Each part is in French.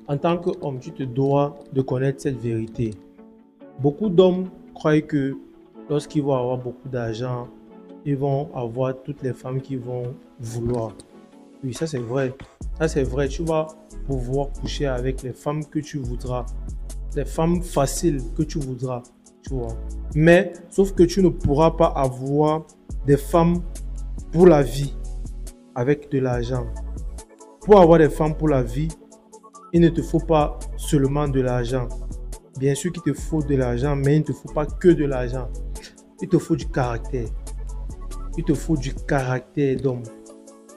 En tant qu'homme, tu te dois de connaître cette vérité. Beaucoup d'hommes croient que lorsqu'ils vont avoir beaucoup d'argent, ils vont avoir toutes les femmes qu'ils vont vouloir. Oui, ça c'est vrai. Ça c'est vrai. Tu vas pouvoir coucher avec les femmes que tu voudras, les femmes faciles que tu voudras, tu vois. Mais sauf que tu ne pourras pas avoir des femmes pour la vie avec de l'argent. Pour avoir des femmes pour la vie, il ne te faut pas seulement de l'argent. Bien sûr qu'il te faut de l'argent, mais il ne te faut pas que de l'argent. Il te faut du caractère. Il te faut du caractère d'homme.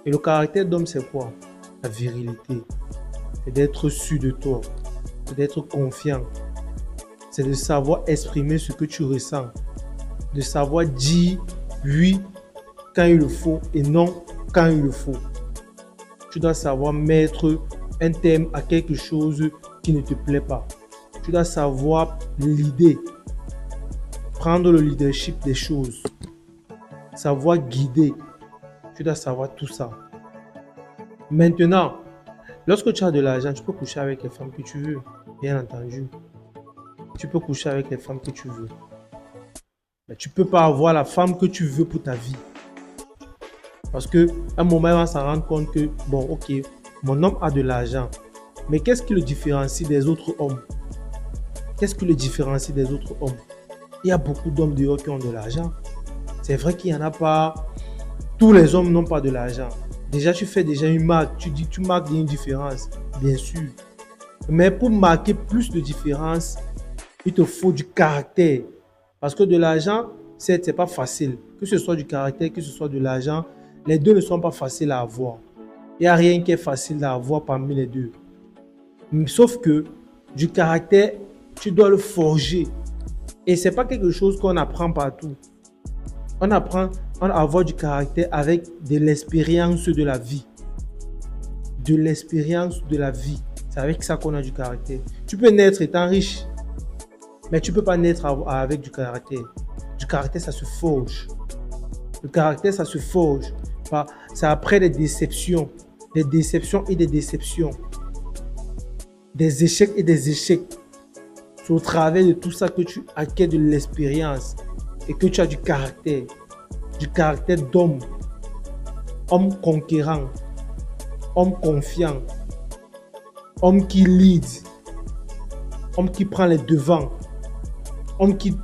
Et le caractère d'homme, c'est quoi? La virilité. C'est d'être sûr de toi. C'est d'être confiant. C'est de savoir exprimer ce que tu ressens. De savoir dire oui quand il le faut et non quand il le faut. Tu dois savoir mettre un terme à quelque chose qui ne te plaît pas. Tu dois savoir l'idée, prendre le leadership des choses, savoir guider. Tu dois savoir tout ça. Maintenant, lorsque tu as de l'argent, tu peux coucher avec les femmes que tu veux, bien entendu. Tu peux coucher avec les femmes que tu veux. Mais tu ne peux pas avoir la femme que tu veux pour ta vie. Parce qu'à un moment, il va s'en rendre compte que, bon, ok, mon homme a de l'argent. Mais qu'est-ce qui le différencie des autres hommes? Qu'est-ce qui le différencie des autres hommes? Il y a beaucoup d'hommes dehors qui ont de l'argent. C'est vrai qu'il n'y en a pas. Tous les hommes n'ont pas de l'argent. Déjà, tu fais déjà une marque. Tu marques une différence, bien sûr. Mais pour marquer plus de différence, il te faut du caractère. Parce que de l'argent, certes, c'est pas facile. Que ce soit du caractère, que ce soit de l'argent, les deux ne sont pas faciles à avoir. Il n'y a rien qui est facile à avoir parmi les deux. Sauf que du caractère, tu dois le forger. Et ce n'est pas quelque chose qu'on apprend partout. On apprend à avoir du caractère avec de l'expérience de la vie. De l'expérience de la vie. C'est avec ça qu'on a du caractère. Tu peux naître étant riche, mais tu ne peux pas naître avec du caractère. Du caractère, ça se forge. Le caractère, ça se forge. C'est après des déceptions et des déceptions. Des échecs et des échecs. C'est au travers de tout ça que tu acquiers de l'expérience et que tu as du caractère d'homme, homme conquérant, homme confiant, homme qui lead, homme qui prend les devants, homme qui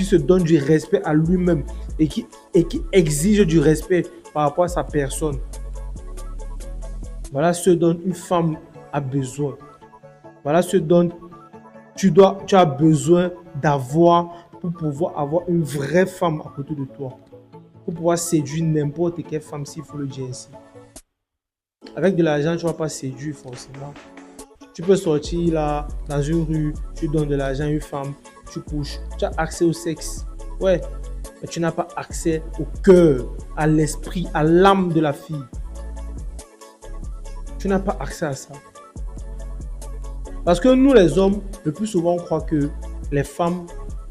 se donne du respect à lui-même et qui exige du respect par rapport à sa personne. Voilà ce dont une femme a besoin. Voilà ce dont tu as besoin d'avoir pour pouvoir avoir une vraie femme à côté de toi. Pour pouvoir séduire n'importe quelle femme, s'il faut le dire ainsi. Avec de l'argent, tu ne vas pas séduire forcément. Tu peux sortir là, dans une rue, tu donnes de l'argent à une femme, tu couches, tu as accès au sexe. Ouais, mais tu n'as pas accès au cœur, à l'esprit, à l'âme de la fille. Tu n'as pas accès à ça. Parce que nous, les hommes, le plus souvent, on croit que les femmes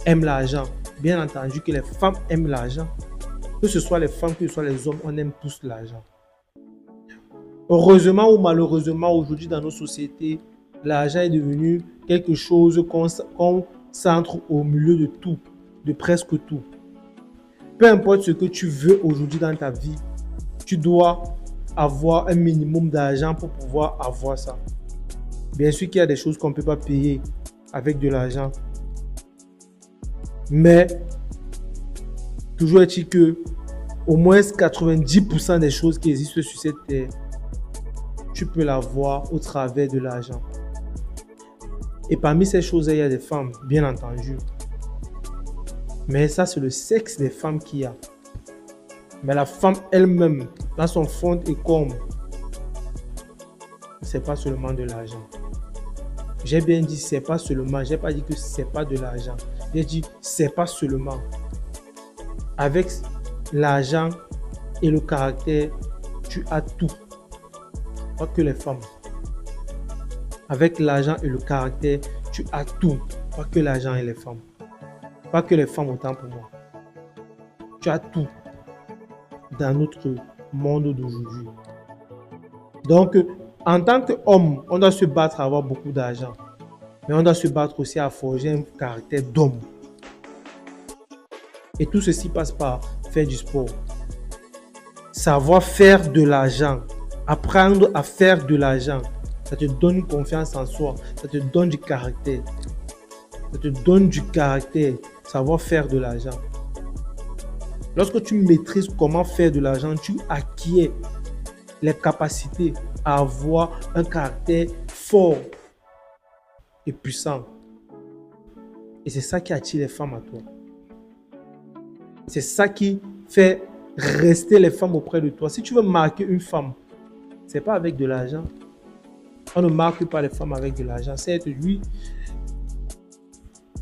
aiment l'argent. Bien entendu que les femmes aiment l'argent. Que ce soit les femmes, que ce soit les hommes, on aime tous l'argent. Heureusement ou malheureusement, aujourd'hui dans nos sociétés, l'argent est devenu quelque chose qu'on centre au milieu de tout, de presque tout. Peu importe ce que tu veux aujourd'hui dans ta vie, tu dois avoir un minimum d'argent pour pouvoir avoir ça. Bien sûr qu'il y a des choses qu'on ne peut pas payer avec de l'argent. Mais, toujours est-il que au moins 90% des choses qui existent sur cette terre, tu peux l'avoir au travers de l'argent. Et parmi ces choses, il y a des femmes, bien entendu. Mais ça, c'est le sexe des femmes qu'il y a. Mais la femme elle-même, dans son fond et comme, c'est pas seulement de l'argent. J'ai bien dit c'est pas seulement, j'ai pas dit que c'est pas de l'argent. J'ai dit c'est pas seulement. Avec l'argent et le caractère, tu as tout. Pas que les femmes. Avec l'argent et le caractère, tu as tout. Pas que l'argent et les femmes. Pas que les femmes autant pour moi. Tu as tout dans notre monde d'aujourd'hui. Donc, En tant qu'homme, on doit se battre à avoir beaucoup d'argent. Mais on doit se battre aussi à forger un caractère d'homme. Et tout ceci passe par faire du sport. Savoir faire de l'argent. Apprendre à faire de l'argent. Ça te donne confiance en soi. Ça te donne du caractère. Ça te donne du caractère. Savoir faire de l'argent. Lorsque tu maîtrises comment faire de l'argent, tu acquiers les capacités à avoir un caractère fort et puissant. Et c'est ça qui attire les femmes à toi. C'est ça qui fait rester les femmes auprès de toi. Si tu veux marquer une femme, c'est pas avec de l'argent. On ne marque pas les femmes avec de l'argent. C'est lui.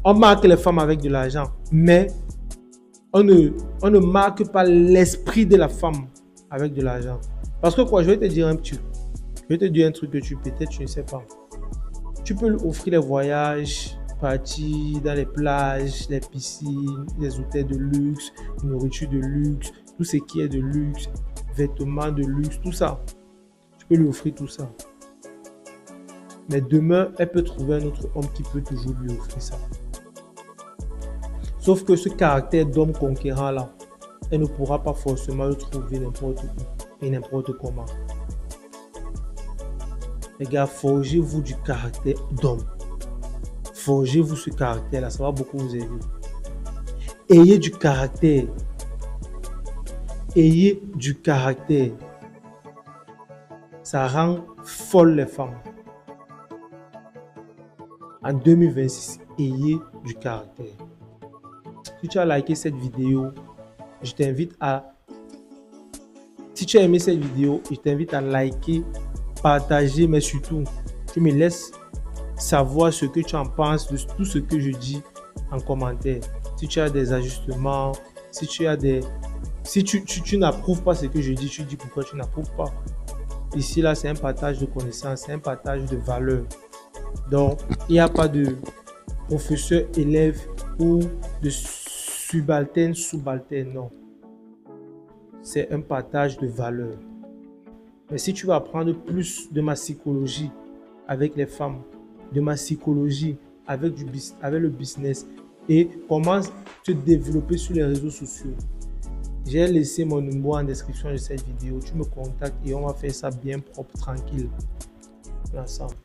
On marque les femmes avec de l'argent, mais on ne marque pas l'esprit de la femme avec de l'argent. Parce que quoi, je vais te dire un truc. Je vais te dire un truc que peut-être tu ne sais pas. Tu peux lui offrir les voyages, partir dans les plages, les piscines, les hôtels de luxe, nourriture de luxe, tout ce qui est de luxe, vêtements de luxe, tout ça. Tu peux lui offrir tout ça. Mais demain, elle peut trouver un autre homme qui peut toujours lui offrir ça. Sauf que ce caractère d'homme conquérant là, elle ne pourra pas forcément le trouver n'importe où et n'importe comment. Les gars, forgez-vous du caractère d'homme. Forgez-vous ce caractère-là, ça va beaucoup vous aider. Ayez du caractère. Ayez du caractère. Ça rend folle les femmes. En 2026, ayez du caractère. Si tu as liké cette vidéo, je t'invite à... Si tu as aimé cette vidéo, je t'invite à liker, partager, mais surtout, tu me laisses savoir ce que tu en penses de tout ce que je dis en commentaire. Si tu as des ajustements, si tu as des... Si tu n'approuves pas ce que je dis, tu dis pourquoi tu n'approuves pas. Ici, là, c'est un partage de connaissances, c'est un partage de valeurs. Donc, il n'y a pas de professeur-élève ou de subalterne, non. C'est un partage de valeurs. Mais si tu veux apprendre plus de ma psychologie avec les femmes, de ma psychologie avec le business et comment te développer sur les réseaux sociaux, j'ai laissé mon numéro en description de cette vidéo. Tu me contactes et on va faire ça bien propre, tranquille, ensemble.